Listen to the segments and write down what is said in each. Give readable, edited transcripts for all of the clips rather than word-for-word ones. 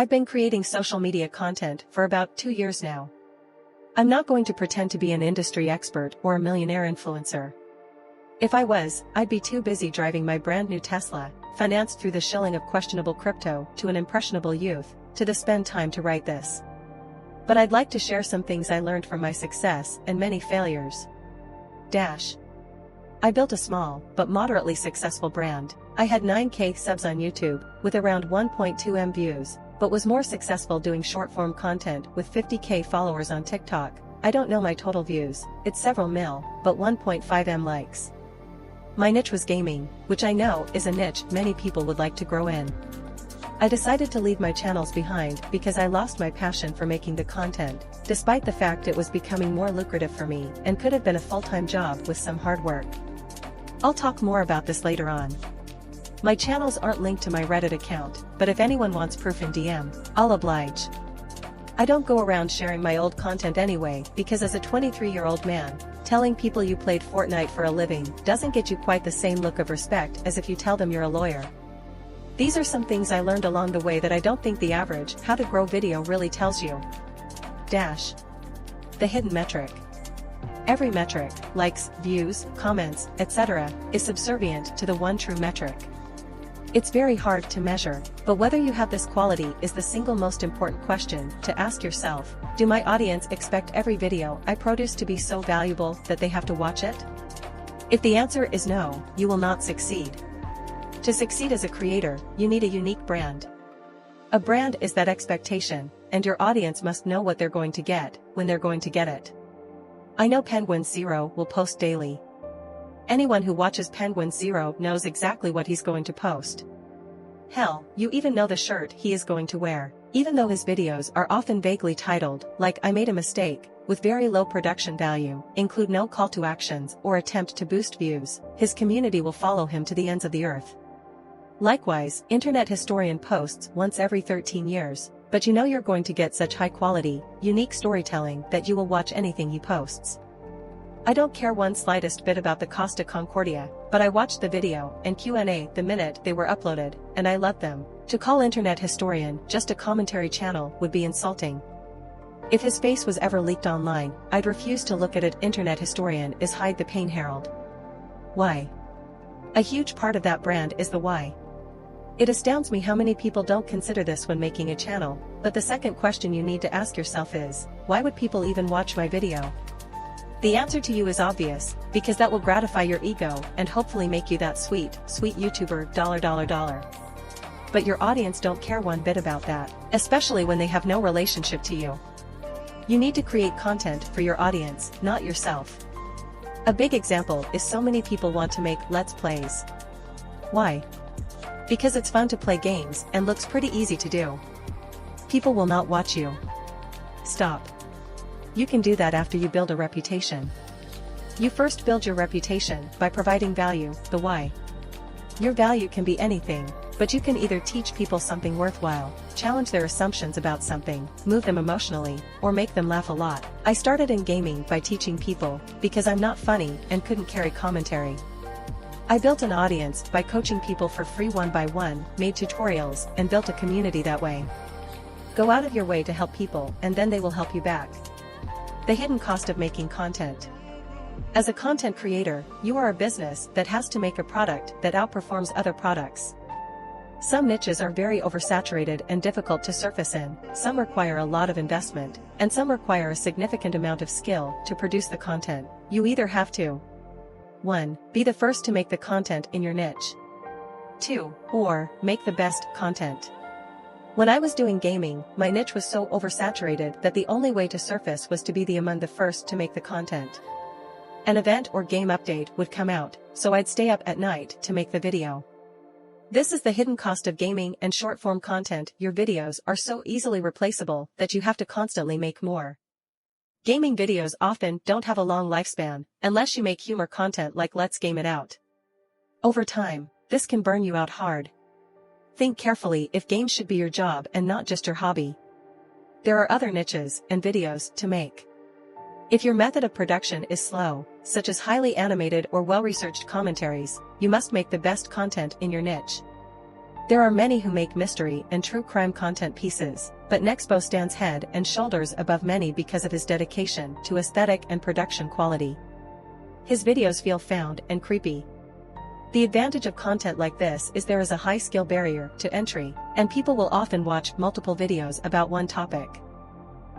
I've been creating social media content for about 2 years now. I'm not going to pretend to be an industry expert or a millionaire influencer. If I was, I'd be too busy driving my brand new Tesla, financed through the shilling of questionable crypto to an impressionable youth, to spend time to write this. But I'd like to share some things I learned from my success and many failures. I built a small, but moderately successful brand. I had 9K subs on YouTube, with around 1.2 M views, but was more successful doing short-form content with 50K followers on TikTok. I don't know my total views, it's several mil, but 1.5 M likes. My niche was gaming, which I know is a niche many people would like to grow in. I decided to leave my channels behind because I lost my passion for making the content, despite the fact it was becoming more lucrative for me and could have been a full-time job with some hard work. I'll talk more about this later on. My channels aren't linked to my Reddit account, but if anyone wants proof in DM, I'll oblige. I don't go around sharing my old content anyway, because as a 23-year-old man, telling people you played Fortnite for a living doesn't get you quite the same look of respect as if you tell them you're a lawyer. These are some things I learned along the way that I don't think the average how to grow video really tells you. The hidden metric. Every metric, likes, views, comments, etc., is subservient to the one true metric. It's very hard to measure, but whether you have this quality is the single most important question to ask yourself. Do my audience expect every video I produce to be so valuable that they have to watch it? If the answer is no, you will not succeed. To succeed as a creator, you need a unique brand. A brand is that expectation, and your audience must know what they're going to get, when they're going to get it. I know Penguin Zero will post daily. Anyone who watches Penguin Zero knows exactly what he's going to post. Hell, you even know the shirt he is going to wear. Even though his videos are often vaguely titled, like "I made a mistake," with very low production value, include no call to actions or attempt to boost views, his community will follow him to the ends of the earth. Likewise, Internet Historian posts once every 13 years, but you know you're going to get such high-quality, unique storytelling that you will watch anything he posts. I don't care one slightest bit about the Costa Concordia, but I watched the video and Q&A the minute they were uploaded, and I loved them. To call Internet Historian just a commentary channel would be insulting. If his face was ever leaked online, I'd refuse to look at it. Internet Historian is Hide the Pain Herald. Why? A huge part of that brand is the why. It astounds me how many people don't consider this when making a channel, but the second question you need to ask yourself is, why would people even watch my video? The answer to you is obvious, because that will gratify your ego and hopefully make you that sweet YouTuber, ... But your audience don't care one bit about that, especially when they have no relationship to you. You need to create content for your audience, not yourself. A big example is so many people want to make Let's Plays. Why? Because it's fun to play games and looks pretty easy to do. People will not watch you. Stop. You can do that after you build a reputation. You first build your reputation by providing value, the why. Your value can be anything, but you can either teach people something worthwhile, challenge their assumptions about something, move them emotionally, or make them laugh a lot. I started in gaming by teaching people, because I'm not funny and couldn't carry commentary. I built an audience by coaching people for free one by one, made tutorials, and built a community that way. Go out of your way to help people and then they will help you back. The hidden cost of making content. As a content creator, you are a business that has to make a product that outperforms other products. Some niches are very oversaturated and difficult to surface in, some require a lot of investment, and some require a significant amount of skill to produce the content. You either have to 1. Be the first to make the content in your niche. 2. Or, make the best content. When I was doing gaming, my niche was so oversaturated that the only way to surface was to be among the first to make the content. An event or game update would come out, so I'd stay up at night to make the video. This is the hidden cost of gaming and short-form content. Your videos are so easily replaceable that you have to constantly make more. Gaming videos often don't have a long lifespan, unless you make humor content like Let's Game It Out. Over time, this can burn you out hard. Think carefully if games should be your job and not just your hobby. There are other niches and videos to make. If your method of production is slow, such as highly animated or well-researched commentaries, you must make the best content in your niche. There are many who make mystery and true crime content pieces, but Nexpo stands head and shoulders above many because of his dedication to aesthetic and production quality. His videos feel found and creepy. The advantage of content like this is there is a high skill barrier to entry, and people will often watch multiple videos about one topic.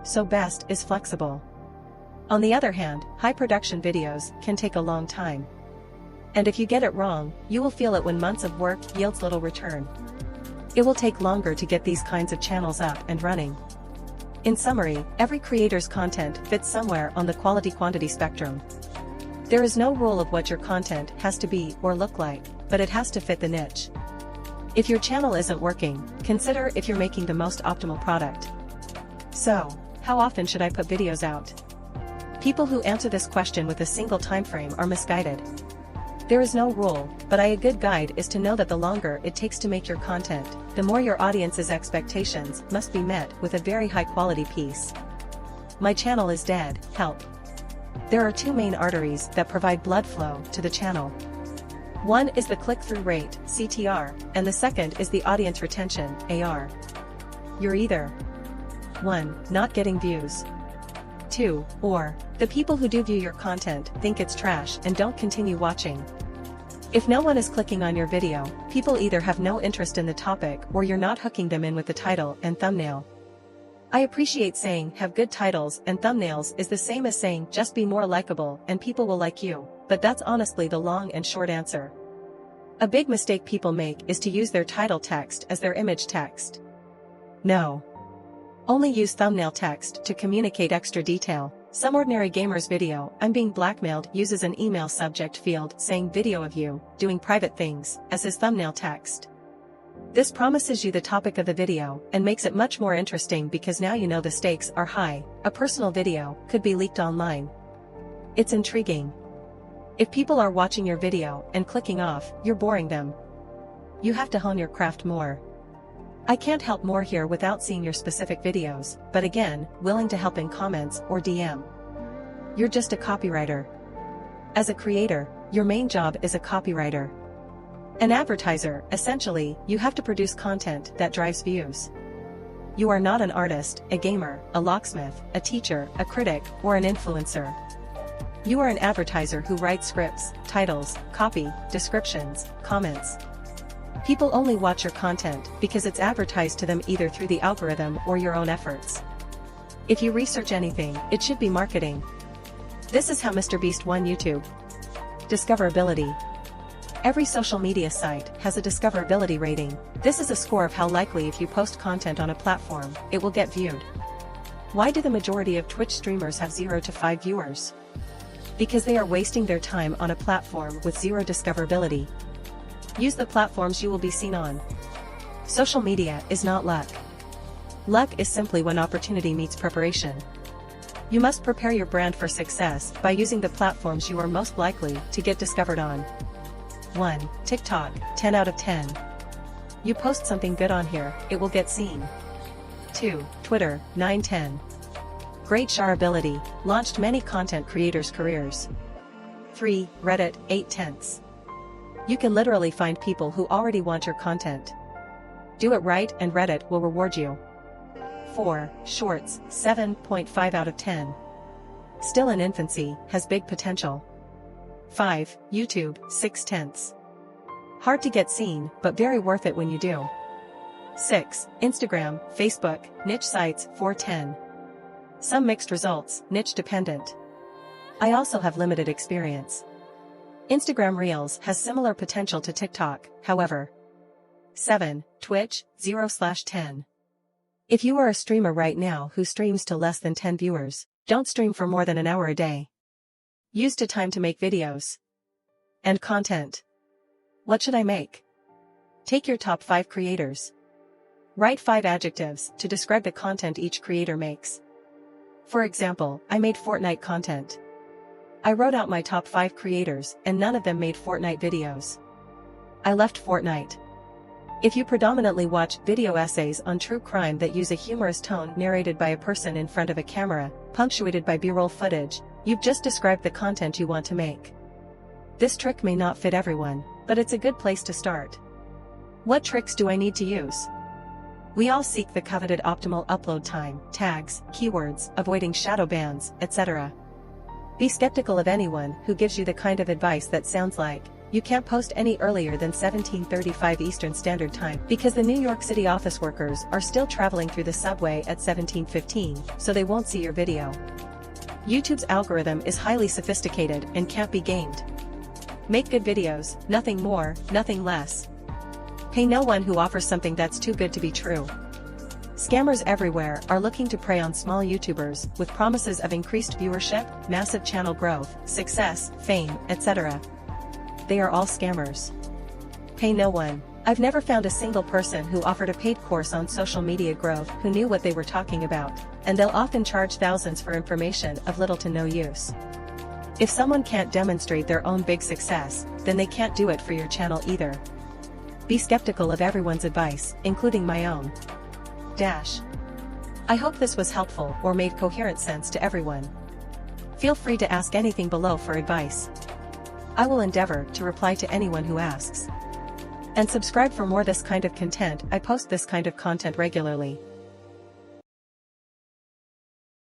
So best is flexible. On the other hand, high production videos can take a long time. And if you get it wrong, you will feel it when months of work yields little return. It will take longer to get these kinds of channels up and running. In summary, every creator's content fits somewhere on the quality-quantity spectrum. There is no rule of what your content has to be or look like, but it has to fit the niche. If your channel isn't working, consider if you're making the most optimal product. So, how often should I put videos out? People who answer this question with a single time frame are misguided. There is no rule, but a good guide is to know that the longer it takes to make your content, the more your audience's expectations must be met with a very high quality piece. My channel is dead, help. There are two main arteries that provide blood flow to the channel. One is the click-through rate, CTR, and the second is the audience retention, AR. You're either 1. Not getting views. 2. Or, the people who do view your content think it's trash and don't continue watching. If no one is clicking on your video, people either have no interest in the topic or you're not hooking them in with the title and thumbnail. I appreciate saying have good titles and thumbnails is the same as saying just be more likable and people will like you, but that's honestly the long and short answer. A big mistake people make is to use their title text as their image text. No. Only use thumbnail text to communicate extra detail. Some ordinary gamer's video, I'm being blackmailed, uses an email subject field saying video of you, doing private things, as his thumbnail text. This promises you the topic of the video, and makes it much more interesting because now you know the stakes are high. A personal video could be leaked online. It's intriguing. If people are watching your video and clicking off, you're boring them. You have to hone your craft more. I can't help more here without seeing your specific videos, but again, willing to help in comments or DM. You're just a copywriter. As a creator, your main job is a copywriter. An advertiser, essentially, you have to produce content that drives views. You are not an artist, a gamer, a locksmith, a teacher, a critic, or an influencer. You are an advertiser who writes scripts, titles, copy, descriptions, comments. People only watch your content because it's advertised to them either through the algorithm or your own efforts. If you research anything, it should be marketing. This is how MrBeast won YouTube. Discoverability. Every social media site has a discoverability rating. This is a score of how likely if you post content on a platform, it will get viewed. Why do the majority of Twitch streamers have 0 to 5 viewers? Because they are wasting their time on a platform with zero discoverability. Use the platforms you will be seen on. Social media is not luck. Luck is simply when opportunity meets preparation. You must prepare your brand for success by using the platforms you are most likely to get discovered on. 1. TikTok, 10 out of 10. You post something good on here, it will get seen. 2. Twitter, 9/10. Great shareability, launched many content creators' careers. 3. Reddit, 8/10. You can literally find people who already want your content. Do it right and Reddit will reward you. 4. Shorts, 7.5 out of 10. Still in infancy, has big potential. 5. YouTube, 6/10. Hard to get seen, but very worth it when you do. 6. Instagram, Facebook, niche sites, 4/10. Some mixed results, niche dependent. I also have limited experience. Instagram Reels has similar potential to TikTok, however. 7. Twitch, 0/10. If you are a streamer right now who streams to less than 10 viewers, don't stream for more than an hour a day. Use the time to make videos. And content. What should I make? Take your top 5 creators. Write 5 adjectives to describe the content each creator makes. For example, I made Fortnite content. I wrote out my top 5 creators, and none of them made Fortnite videos. I left Fortnite. If you predominantly watch video essays on true crime that use a humorous tone narrated by a person in front of a camera, punctuated by B-roll footage, you've just described the content you want to make. This trick may not fit everyone, but it's a good place to start. What tricks do I need to use? We all seek the coveted optimal upload time, tags, keywords, avoiding shadow bans, etc. Be skeptical of anyone who gives you the kind of advice that sounds like, you can't post any earlier than 17:35 Eastern Standard Time because the New York City office workers are still traveling through the subway at 17:15, so they won't see your video. YouTube's algorithm is highly sophisticated and can't be gamed. Make good videos, nothing more, nothing less. Pay no one who offers something that's too good to be true. Scammers everywhere are looking to prey on small YouTubers with promises of increased viewership, massive channel growth, success, fame, etc. They are all scammers. Pay no one. I've never found a single person who offered a paid course on social media growth who knew what they were talking about, and they'll often charge thousands for information of little to no use. If someone can't demonstrate their own big success, then they can't do it for your channel either. Be skeptical of everyone's advice, including my own. I hope this was helpful or made coherent sense to everyone. Feel free to ask anything below for advice. I will endeavor to reply to anyone who asks. And subscribe for more this kind of content. I post this kind of content regularly.